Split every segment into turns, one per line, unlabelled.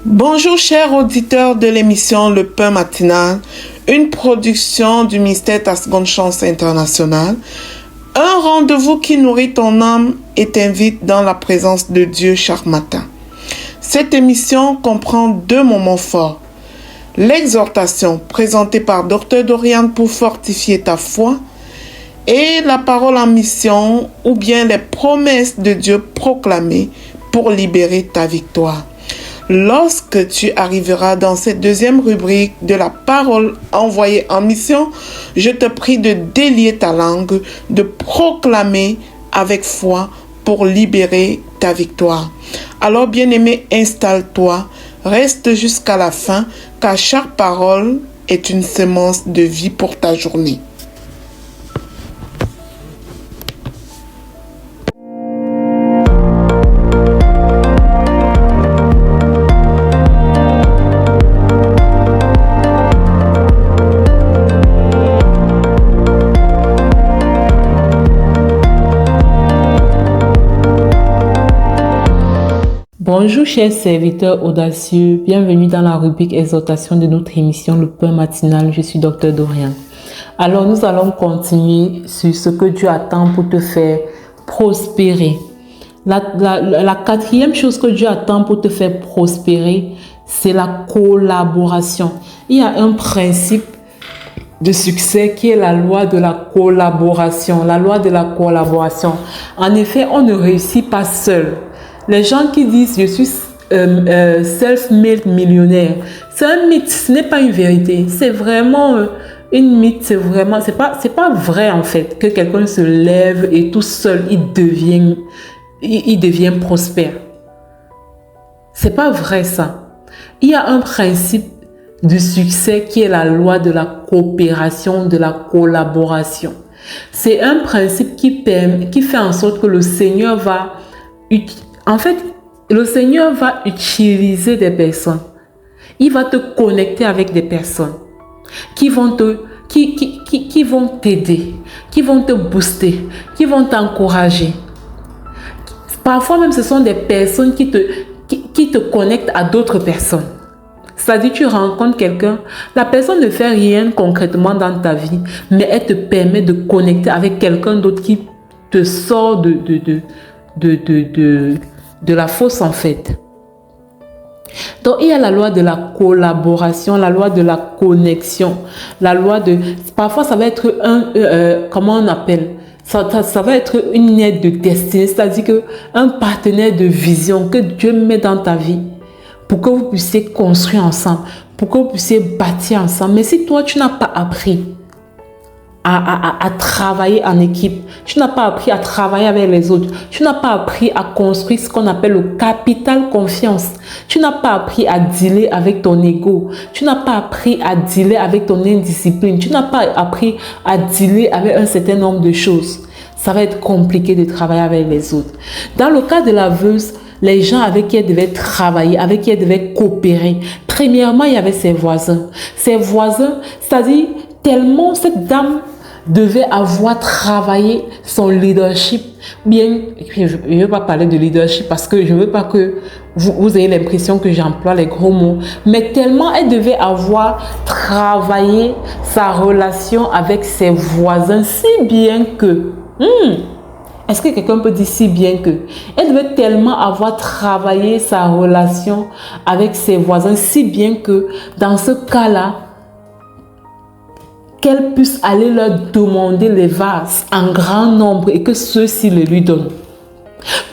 Bonjour chers auditeurs de l'émission Le Pain Matinal, une production du ministère Ta Seconde Chance International, un rendez-vous qui nourrit ton âme et t'invite dans la présence de Dieu chaque matin. Cette émission comprend 2 moments forts. L'exhortation présentée par Dr Dorian pour fortifier ta foi et la parole en mission ou bien les promesses de Dieu proclamées pour libérer ta victoire. Lorsque tu arriveras dans cette 2e rubrique de la parole envoyée en mission, je te prie de délier ta langue, de proclamer avec foi pour libérer ta victoire. Alors, bien-aimé, installe-toi, reste jusqu'à la fin, car chaque parole est une semence de vie pour ta journée.
Bonjour chers serviteurs audacieux, bienvenue dans la rubrique exhortation de notre émission Le Pain Matinal. Je suis Dr Dorian. Alors nous allons continuer sur ce que Dieu attend pour te faire prospérer. La 4e chose que Dieu attend pour te faire prospérer, c'est la collaboration. Il y a un principe de succès qui est la loi de la collaboration. La loi de la collaboration. En effet, on ne réussit pas seul. Les gens qui disent je suis self-made millionnaire, c'est un mythe, ce n'est pas une vérité. C'est vraiment une mythe, c'est pas vrai en fait que quelqu'un se lève et tout seul il devient prospère. C'est pas vrai ça. Il y a un principe du succès qui est la loi de la coopération, de la collaboration. C'est un principe qui fait en sorte que le Seigneur va utiliser des personnes. Il va te connecter avec des personnes qui vont t'aider, qui vont te booster, qui vont t'encourager. Parfois même, ce sont des personnes qui te connectent à d'autres personnes. C'est-à-dire, tu rencontres quelqu'un, la personne ne fait rien concrètement dans ta vie, mais elle te permet de connecter avec quelqu'un d'autre qui te sort de la fosse en fait. Donc il y a la loi de la collaboration, la loi de la connexion, la loi de... Parfois ça va être comment on appelle ça va être une aide de destinée, c'est-à-dire que un partenaire de vision que Dieu met dans ta vie pour que vous puissiez construire ensemble, pour que vous puissiez bâtir ensemble. Mais si toi tu n'as pas appris à travailler en équipe, tu n'as pas appris à travailler avec les autres, tu n'as pas appris à construire ce qu'on appelle le capital confiance, tu n'as pas appris à dealer avec ton ego, tu n'as pas appris à dealer avec ton indiscipline, tu n'as pas appris à dealer avec un certain nombre de choses, ça va être compliqué de travailler avec les autres. Dans le cas de la veuse, les gens avec qui elle devait travailler, avec qui elle devait coopérer, premièrement, il y avait ses voisins. Ses voisins, c'est-à-dire tellement cette dame devait avoir travaillé son leadership. Bien, je ne veux pas parler de leadership parce que je ne veux pas que vous ayez l'impression que j'emploie les gros mots. Mais tellement elle devait avoir travaillé sa relation avec ses voisins si bien que... Est-ce que quelqu'un peut dire si bien que? Elle devait tellement avoir travaillé sa relation avec ses voisins si bien que dans ce cas-là, qu'elle puisse aller leur demander les vases en grand nombre et que ceux-ci le lui donnent.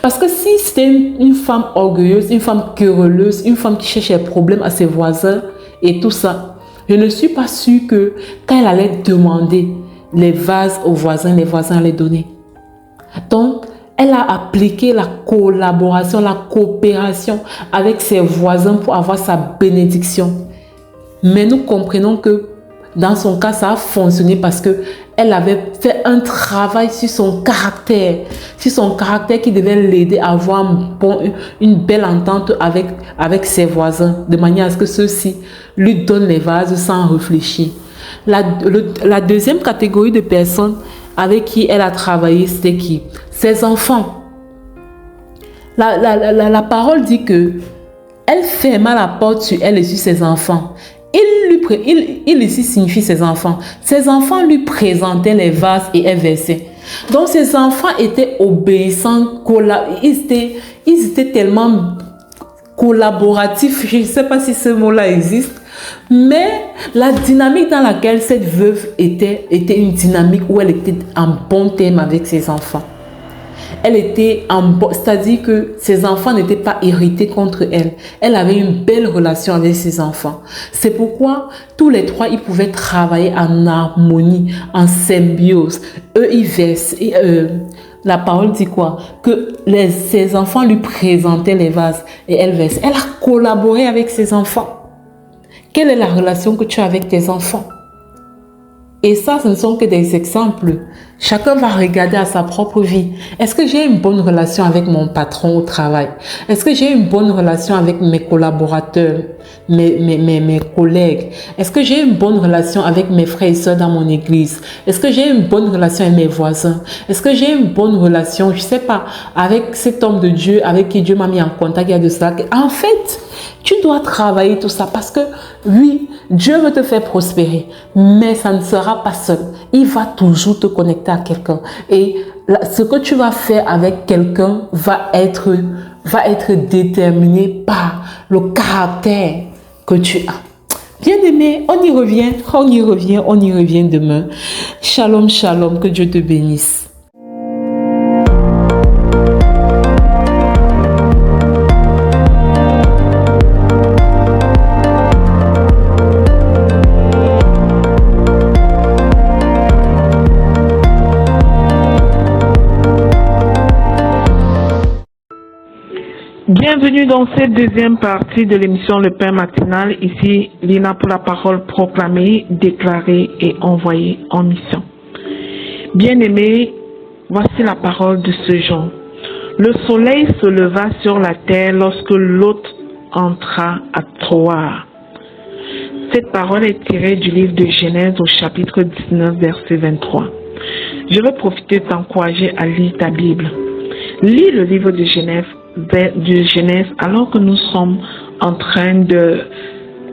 Parce que si c'était une femme orgueilleuse, une femme querelleuse, une femme qui cherche des problèmes à ses voisins et tout ça, je ne suis pas sûre que quand elle allait demander les vases aux voisins, les voisins allaient donner. Donc, elle a appliqué la collaboration, la coopération avec ses voisins pour avoir sa bénédiction. Mais nous comprenons que dans son cas, ça a fonctionné parce qu'elle avait fait un travail sur son caractère qui devait l'aider à avoir une belle entente avec ses voisins, de manière à ce que ceux-ci lui donnent les vases sans réfléchir. La 2e catégorie de personnes avec qui elle a travaillé, c'était qui? Ses enfants. La parole dit que elle ferma la porte sur elle et sur ses enfants. Il ici signifie ses enfants. Ses enfants lui présentaient les vases et elle versait. Donc ses enfants étaient obéissants, ils étaient tellement collaboratifs, je ne sais pas si ce mot-là existe, mais la dynamique dans laquelle cette veuve était une dynamique où elle était en bon terme avec ses enfants. Elle était c'est-à-dire que ses enfants n'étaient pas irrités contre elle. Elle avait une belle relation avec ses enfants. C'est pourquoi tous les trois, ils pouvaient travailler en harmonie, en symbiose. Eux, ils versent. La parole dit quoi? Que ses enfants lui présentaient les vases et elle verse. Elle a collaboré avec ses enfants. Quelle est la relation que tu as avec tes enfants? Et ça, ce ne sont que des exemples. Chacun va regarder à sa propre vie. Est-ce que j'ai une bonne relation avec mon patron au travail? Est-ce que j'ai une bonne relation avec mes collaborateurs, mes collègues? Est-ce que j'ai une bonne relation avec mes frères et sœurs dans mon église? Est-ce que j'ai une bonne relation avec mes voisins? Est-ce que j'ai une bonne relation, je ne sais pas, avec cet homme de Dieu avec qui Dieu m'a mis en contact il y a de ça? En fait, tu dois travailler tout ça parce que oui, Dieu veut te faire prospérer, mais ça ne sera pas seul. Il va toujours te connecter à quelqu'un. Et ce que tu vas faire avec quelqu'un va être déterminé par le caractère que tu as. Bien aimé, on y revient demain. Shalom, shalom, que Dieu te bénisse.
Bienvenue dans cette deuxième partie de l'émission Le Pain Matinal. Ici, Lina pour la parole proclamée, déclarée et envoyée en mission. Bien-aimés, voici la parole de ce jour. Le soleil se leva sur la terre lorsque Lot entra à Troar. Cette parole est tirée du livre de Genèse au chapitre 19, verset 23. Je veux profiter de t'encourager à lire ta Bible. Lis le livre de Genèse alors que nous sommes en train de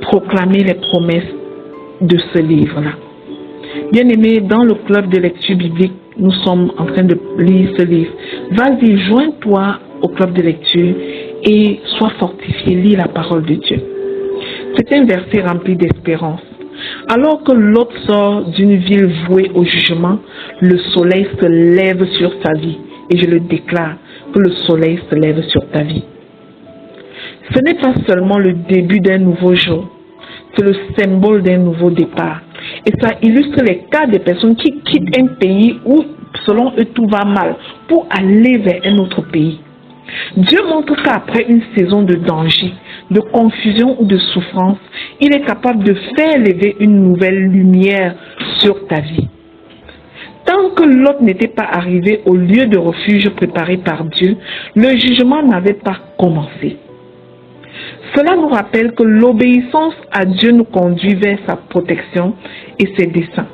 proclamer les promesses de ce livre-là. Bien-aimés, dans le club de lecture biblique, nous sommes en train de lire ce livre. Vas-y, joins-toi au club de lecture et sois fortifié, lis la parole de Dieu. C'est un verset rempli d'espérance. Alors que Lot sort d'une ville vouée au jugement, le soleil se lève sur sa vie. Et je le déclare, que le soleil se lève sur ta vie. Ce n'est pas seulement le début d'un nouveau jour, c'est le symbole d'un nouveau départ. Et ça illustre les cas des personnes qui quittent un pays où, selon eux, tout va mal, pour aller vers un autre pays. Dieu montre qu'après une saison de danger, de confusion ou de souffrance, il est capable de faire lever une nouvelle lumière sur ta vie. Tant que Lot n'était pas arrivé au lieu de refuge préparé par Dieu, le jugement n'avait pas commencé. Cela nous rappelle que l'obéissance à Dieu nous conduit vers sa protection et ses desseins.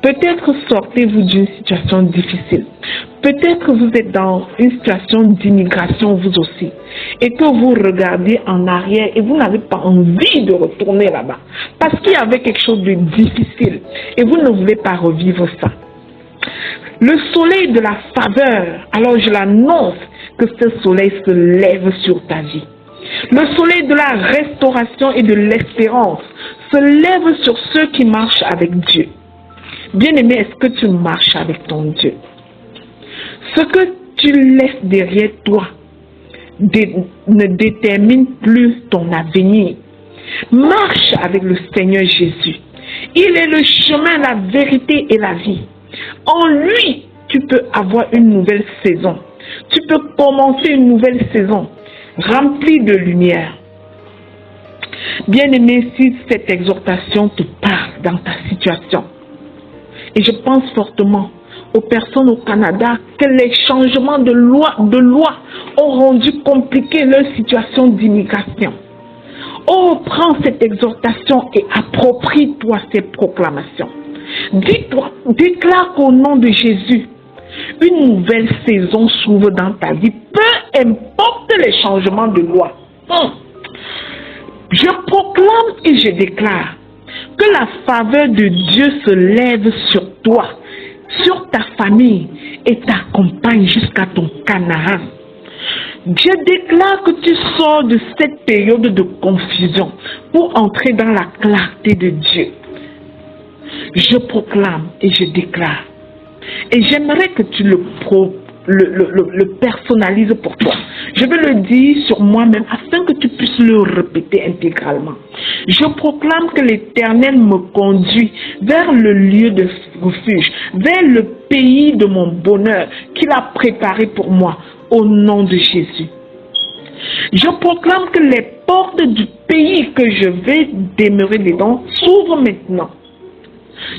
Peut-être sortez-vous d'une situation difficile. Peut-être que vous êtes dans une situation d'immigration vous aussi. Et que vous regardez en arrière et vous n'avez pas envie de retourner là-bas. Parce qu'il y avait quelque chose de difficile et vous ne voulez pas revivre ça. Le soleil de la faveur, alors je l'annonce que ce soleil se lève sur ta vie. Le soleil de la restauration et de l'espérance se lève sur ceux qui marchent avec Dieu. Bien-aimé, est-ce que tu marches avec ton Dieu? Ce que tu laisses derrière toi ne détermine plus ton avenir. Marche avec le Seigneur Jésus. Il est le chemin, la vérité et la vie. En lui, tu peux avoir une nouvelle saison. Tu peux commencer une nouvelle saison remplie de lumière. Bien-aimé, si cette exhortation te parle dans ta situation, et je pense fortement aux personnes au Canada que les changements de loi ont rendu compliquée leur situation d'immigration. Oh, prends cette exhortation et approprie-toi ces proclamations. Dis-toi, déclare qu'au nom de Jésus, une nouvelle saison s'ouvre dans ta vie, peu importe les changements de loi. Je proclame et je déclare que la faveur de Dieu se lève sur toi, sur ta famille et t'accompagne jusqu'à ton Canaan. Je déclare que tu sors de cette période de confusion pour entrer dans la clarté de Dieu. Je proclame et je déclare. Et j'aimerais que tu le personnalises pour toi. Je vais le dire sur moi-même afin que tu puisses le répéter intégralement. Je proclame que l'Éternel me conduit vers le lieu de refuge, vers le pays de mon bonheur qu'il a préparé pour moi au nom de Jésus. Je proclame que les portes du pays que je vais demeurer dedans s'ouvrent maintenant.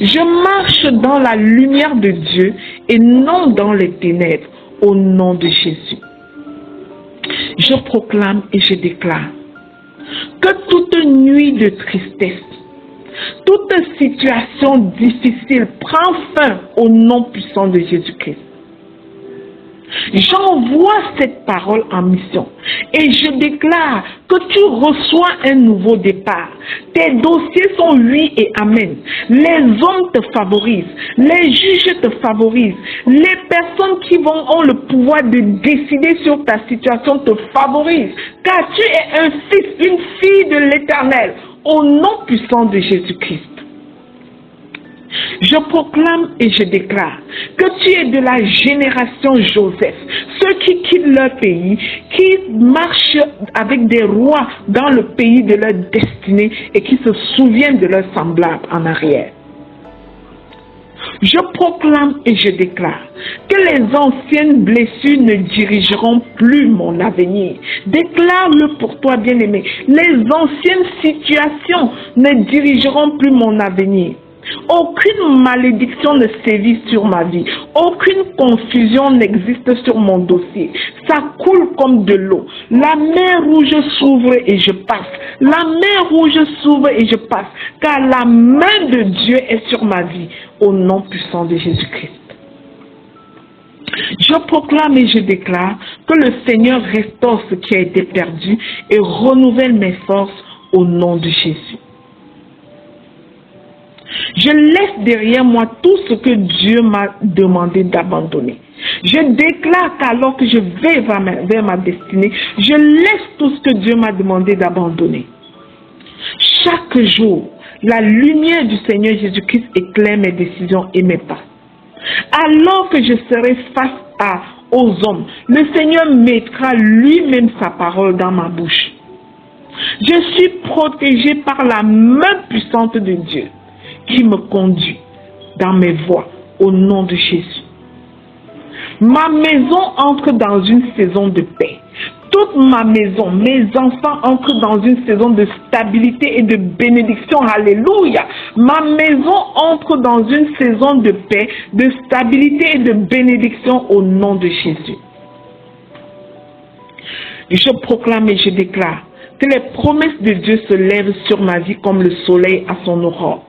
Je marche dans la lumière de Dieu et non dans les ténèbres, au nom de Jésus. Je proclame et je déclare que toute nuit de tristesse, toute situation difficile prend fin au nom puissant de Jésus-Christ. J'envoie cette parole en mission et je déclare que tu reçois un nouveau départ. Tes dossiers sont oui et amen. Les hommes te favorisent, les juges te favorisent, les personnes qui ont le pouvoir de décider sur ta situation te favorisent, car tu es un fils, une fille de l'Éternel, au nom puissant de Jésus-Christ. Je proclame et je déclare que tu es de la génération Joseph, ceux qui quittent leur pays, qui marchent avec des rois dans le pays de leur destinée et qui se souviennent de leurs semblables en arrière. Je proclame et je déclare que les anciennes blessures ne dirigeront plus mon avenir. Déclare-le pour toi, bien-aimé. Les anciennes situations ne dirigeront plus mon avenir. Aucune malédiction ne sévit sur ma vie. Aucune confusion n'existe sur mon dossier. Ça coule comme de l'eau. La mer rouge s'ouvre et je passe. La mer rouge s'ouvre et je passe. Car la main de Dieu est sur ma vie. Au nom puissant de Jésus-Christ. Je proclame et je déclare que le Seigneur restaure ce qui a été perdu et renouvelle mes forces au nom de Jésus. Je laisse derrière moi tout ce que Dieu m'a demandé d'abandonner. Je déclare qu'alors que je vais vers ma destinée, je laisse tout ce que Dieu m'a demandé d'abandonner. Chaque jour, la lumière du Seigneur Jésus-Christ éclaire mes décisions et mes pas. Alors que je serai face aux hommes, le Seigneur mettra lui-même sa parole dans ma bouche. Je suis protégé par la main puissante de Dieu qui me conduit dans mes voies au nom de Jésus. Ma maison entre dans une saison de paix. Toute ma maison, mes enfants entrent dans une saison de stabilité et de bénédiction. Alléluia. Ma maison entre dans une saison de paix, de stabilité et de bénédiction au nom de Jésus. Je proclame et je déclare que les promesses de Dieu se lèvent sur ma vie comme le soleil à son aurore.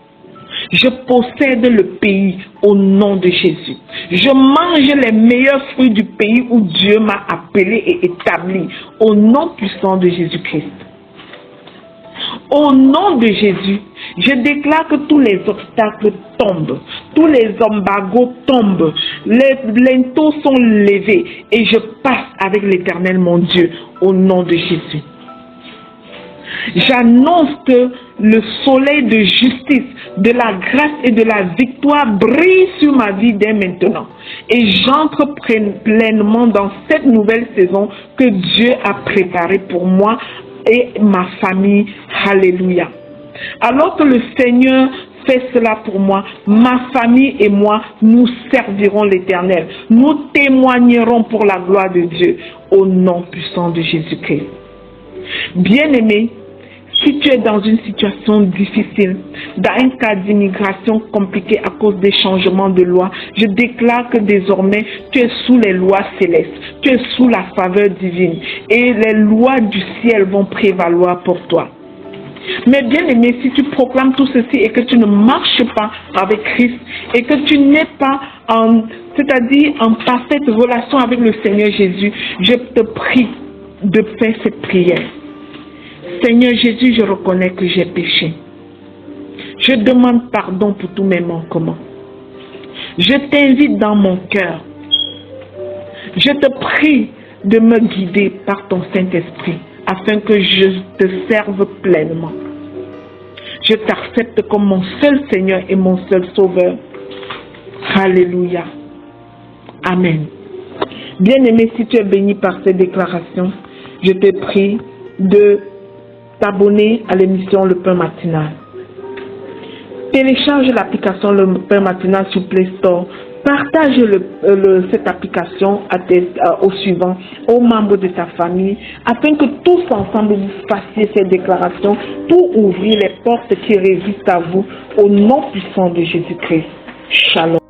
Je possède le pays au nom de Jésus. Je mange les meilleurs fruits du pays où Dieu m'a appelé et établi au nom puissant de Jésus-Christ. Au nom de Jésus, je déclare que tous les obstacles tombent, tous les embargos tombent, les taux sont levés et je passe avec l'Éternel mon Dieu au nom de Jésus. J'annonce que le soleil de justice, de la grâce et de la victoire brille sur ma vie dès maintenant. Et j'entre pleinement dans cette nouvelle saison que Dieu a préparée pour moi et ma famille. Alléluia. Alors que le Seigneur fait cela pour moi, ma famille et moi, nous servirons l'Éternel. Nous témoignerons pour la gloire de Dieu au nom puissant de Jésus-Christ. Bien-aimé, si tu es dans une situation difficile, dans un cas d'immigration compliqué à cause des changements de loi, je déclare que désormais, tu es sous les lois célestes, tu es sous la faveur divine et les lois du ciel vont prévaloir pour toi. Mais bien aimé, si tu proclames tout ceci et que tu ne marches pas avec Christ et que tu n'es pas c'est-à-dire en parfaite relation avec le Seigneur Jésus, je te prie de faire cette prière. Seigneur Jésus, je reconnais que j'ai péché. Je demande pardon pour tous mes manquements. Je t'invite dans mon cœur. Je te prie de me guider par ton Saint-Esprit afin que je te serve pleinement. Je t'accepte comme mon seul Seigneur et mon seul Sauveur. Alléluia. Amen. Bien-aimé, si tu es béni par ces déclarations, je te prie de t'abonner à l'émission Le Pain Matinal. Télécharge l'application Le Pain Matinal sur Play Store. Partage cette application aux suivants, aux membres de ta famille, afin que tous ensemble vous fassiez ces déclarations pour ouvrir les portes qui résistent à vous au nom puissant de Jésus-Christ. Shalom.